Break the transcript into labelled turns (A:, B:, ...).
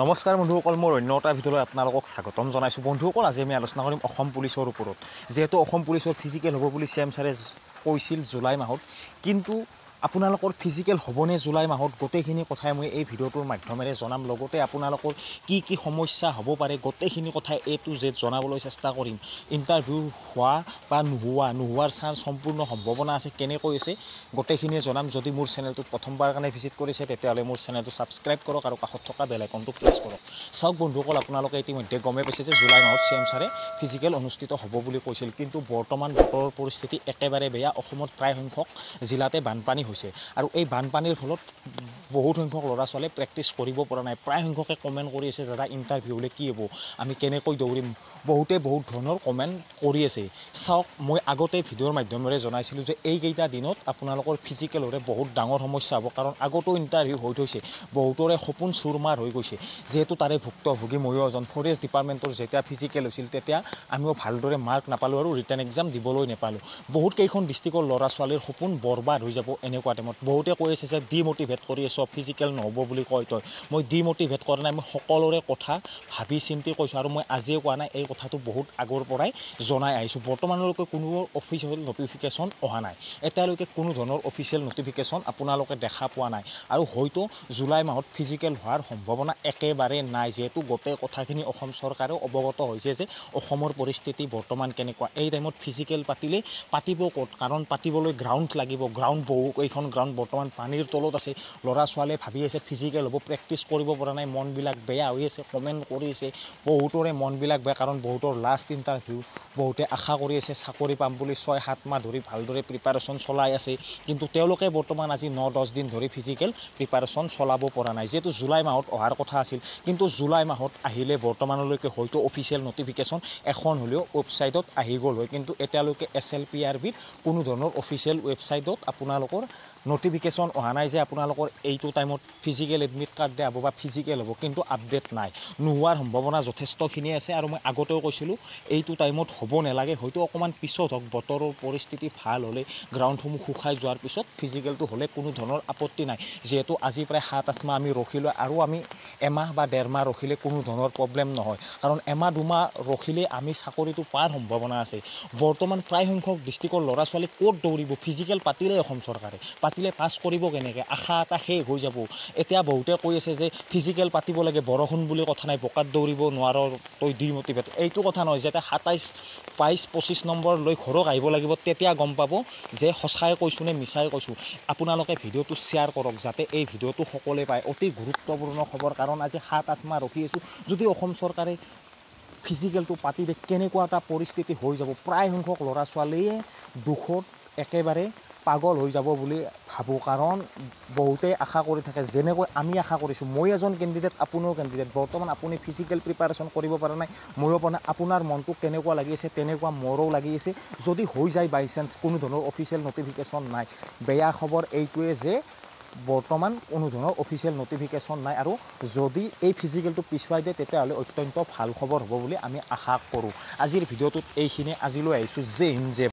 A: নমস্কাৰ বন্ধুসকল, মোৰ অন্য এটা ভিডিঅ'লৈ আপোনালোকক স্বাগতম জনাইছোঁ। বন্ধুসকল, আজি আমি আলোচনা কৰিম অসম পুলিচৰ ওপৰত। যিহেতু অসম পুলিচৰ ফিজিকেল হ'ব বুলি CM ছাৰে কৈছিল জুলাই মাহত, কিন্তু আপোনালোকৰ ফিজিকেল হ'বনে জুলাই মাহত, গোটেইখিনি কথাই মই এই ভিডিঅ'টোৰ মাধ্যমেৰে জনাম। লগতে আপোনালোকৰ কি কি সমস্যা হ'ব পাৰে গোটেইখিনি কথাই A to Z জনাবলৈ চেষ্টা কৰিম। ইণ্টাৰভিউ হোৱা বা নোহোৱাৰ চান্স সম্পূৰ্ণ সম্ভাৱনা আছে, কেনেকৈ আছে গোটেইখিনিয়ে জনাম। যদি মোৰ চেনেলটোত প্ৰথমবাৰ কাৰণে ভিজিট কৰিছে তেতিয়াহ'লে মোৰ চেনেলটো ছাবস্ক্ৰাইব কৰক আৰু কাষত থকা বেল আইকনটো প্ৰেছ কৰক। চাওক বন্ধুসকল, আপোনালোকে ইতিমধ্যে গমেই পাইছে যে জুলাই মাহত CM ছাৰে ফিজিকেল অনুষ্ঠিত হ'ব বুলি কৈছিল, কিন্তু বৰ্তমান বতৰৰ পৰিস্থিতি একেবাৰে বেয়া। অসমত প্ৰায় সংখ্যক জিলাতে বানপানী হৈছে আৰু এই বানপানীৰ ফলত বহুত সংখ্যক ল'ৰা ছোৱালীয়ে প্ৰেক্টিছ কৰিব পৰা নাই। প্ৰায় সংখ্যকে কমেণ্ট কৰি আছে, দাদা ইণ্টাৰভিউ হ'লে কি হ'ব, আমি কেনেকৈ দৌৰিম, বহুতে বহুত ধৰণৰ কমেণ্ট কৰি আছে। চাওক, মই আগতে ভিডিঅ'ৰ মাধ্যমেৰে জনাইছিলোঁ যে এইকেইটা দিনত আপোনালোকৰ ফিজিকেল হ'লে বহুত ডাঙৰ সমস্যা হ'ব, কাৰণ আগতো ইণ্টাৰভিউ হৈ থৈছে, বহুতৰে সপোন চুৰমাৰ হৈ গৈছে। যিহেতু তাৰে ভুক্তভোগী ময়ো এজন। ফৰেষ্ট ডিপাৰ্টমেণ্টৰ যেতিয়া ফিজিকেল হৈছিল তেতিয়া আমিও ভালদৰে মাৰ্ক নাপালোঁ আৰু ৰিটাৰ্ণ এক্সাম দিবলৈ নাপালোঁ। বহুত কেইখন ডিষ্ট্ৰিক্টৰ ল'ৰা ছোৱালীৰ সপোন বৰবাদ হৈ যাব এনেকুৱা টাইমত। বহুতে কৈ আছে যে ডিম'টিভেট কৰি আছোঁ, ফিজিকেল নহ'ব বুলি কয় তই। মই ডিম'টিভেট কৰা নাই, মই সকলোৰে কথা ভাবি চিন্তি কৈছোঁ আৰু মই আজিয়ে কোৱা নাই, এই কথাটো বহুত আগৰ পৰাই জনাই আহিছোঁ। বৰ্তমানলৈকে কোনো অফিচিয়েল নটিফিকেশ্যন অহা নাই, এতিয়ালৈকে কোনো ধৰণৰ অফিচিয়েল নটিফিকেশ্যন আপোনালোকে দেখা পোৱা নাই আৰু হয়তো জুলাই মাহত ফিজিকেল হোৱাৰ সম্ভাৱনা একেবাৰে নাই। যিহেতু গোটেই কথাখিনি অসম চৰকাৰেও অৱগত হৈছে যে অসমৰ পৰিস্থিতি বৰ্তমান কেনেকুৱা। এই টাইমত ফিজিকেল পাতিব ক'ত, কাৰণ পাতিবলৈ গ্ৰাউণ্ড লাগিব। এইখন গ্ৰাউণ্ড বৰ্তমান পানীৰ তলত আছে। ল'ৰা ছোৱালীয়ে ভাবি আছে ফিজিকেল হ'ব, প্ৰেক্টিছ কৰিব পৰা নাই, মনবিলাক বেয়া হৈ আছে, কমেণ্ট কৰি আছে। বহুতৰে মনবিলাক বেয়া, কাৰণ বহুতৰ লাষ্ট ইণ্টাৰভিউ, বহুতে আশা কৰি আছে চাকৰি পাম বুলি, 6-7 মাহ ধৰি ভালদৰে প্ৰিপাৰেশ্যন চলাই আছে, কিন্তু তেওঁলোকে বৰ্তমান আজি 9-10 দিন ধৰি ফিজিকেল প্ৰিপাৰেশ্যন চলাব পৰা নাই। যিহেতু জুলাই মাহত অহাৰ কথা আছিল, কিন্তু জুলাই মাহত আহিলে বৰ্তমানলৈকে হয়তো অফিচিয়েল নটিফিকেশ্যন এখন হ'লেও ৱেবছাইটত আহি গ'ল হয়, কিন্তু এতিয়ালৈকে SLPRBৰ কোনো ধৰণৰ অফিচিয়েল ৱেবছাইটত আপোনালোকৰ নটিফিকেশ্যন অহা নাই যে আপোনালোকৰ এইটো টাইমত ফিজিকেল এডমিট কাৰ্ড দিয়া হ'ব বা ফিজিকেল হ'ব, কিন্তু আপডেট নাই। নোহোৱাৰ সম্ভাৱনা যথেষ্টখিনি আছে আৰু মই আগতেও কৈছিলোঁ এইটো টাইমত হ'ব নালাগে, হয়তো অকণমান পিছত হওক, বতৰৰ পৰিস্থিতি ভাল হ'লে, গ্ৰাউণ্ডসমূহ শুকাই যোৱাৰ পিছত ফিজিকেলটো হ'লে কোনো ধৰণৰ আপত্তি নাই। যিহেতু আজি প্ৰায় 7-8 মাহ আমি ৰখিলোঁ আৰু আমি এমাহ বা 1.5 মাহ ৰখিলে কোনো ধৰণৰ প্ৰব্লেম নহয়, কাৰণ এমাহ 2 মাহ ৰখিলে আমি চাকৰিটো পোৱাৰ সম্ভাৱনা আছে। বৰ্তমান প্ৰায় সংখ্যক ডিষ্ট্ৰিক্টৰ ল'ৰা ছোৱালী ক'ত দৌৰিব, ফিজিকেল পাতিলে অসম চৰকাৰে, পাতিলে পাছ কৰিব কেনেকৈ, আশা এটা শেষ হৈ যাব। এতিয়া বহুতে কৈ আছে যে ফিজিকেল পাতিব লাগে, বৰষুণ বুলি কথা নাই, বোকাত দৌৰিব নোৱাৰ তই ডিম'টিভেট, এইটো কথা নহয়। যেতিয়া 27, 22, 25 নম্বৰ লৈ ঘৰত আহিব লাগিব, তেতিয়া গম পাব যে সঁচাই কৈছোঁ নে মিছাই কৈছোঁ। আপোনালোকে ভিডিঅ'টো শ্বেয়াৰ কৰক যাতে এই ভিডিঅ'টো সকলোৱে পায়, অতি গুৰুত্বপূৰ্ণ খবৰ। কাৰণ আজি 7-8 মাহ ৰখি আছোঁ, যদি অসম চৰকাৰে ফিজিকেলটো পাতি দিয়ে কেনেকুৱা এটা পৰিস্থিতি হৈ যাব। প্ৰায় সংখ্যক ল'ৰা ছোৱালীয়ে দুখত একেবাৰে পাগল হৈ যাব বুলি ভাবোঁ, কাৰণ বহুতেই আশা কৰি থাকে, যেনেকৈ আমি আশা কৰিছোঁ। মই এজন কেণ্ডিডেট, আপুনিও কেণ্ডিডেট। বৰ্তমান আপুনি ফিজিকেল প্ৰিপাৰেশ্যন কৰিব পৰা নাই, ময়ো পৰা নাই। আপোনাৰ মনটো কেনেকুৱা লাগি আছে তেনেকুৱা মোৰো লাগি আছে। যদি হৈ যায় বাই চান্স, কোনো ধৰণৰ অফিচিয়েল নটিফিকেশ্যন নাই, বেয়া খবৰ এইটোৱে যে বৰ্তমান কোনো ধৰণৰ অফিচিয়েল নটিফিকেশ্যন নাই, আৰু যদি এই ফিজিকেলটো পিছুৱাই দিয়ে তেতিয়াহ'লে অত্যন্ত ভাল খবৰ হ'ব বুলি আমি আশা কৰোঁ। আজিৰ ভিডিঅ'টোত এইখিনি, আজিলৈ আহিছোঁ। জয় হিন্দ, জয়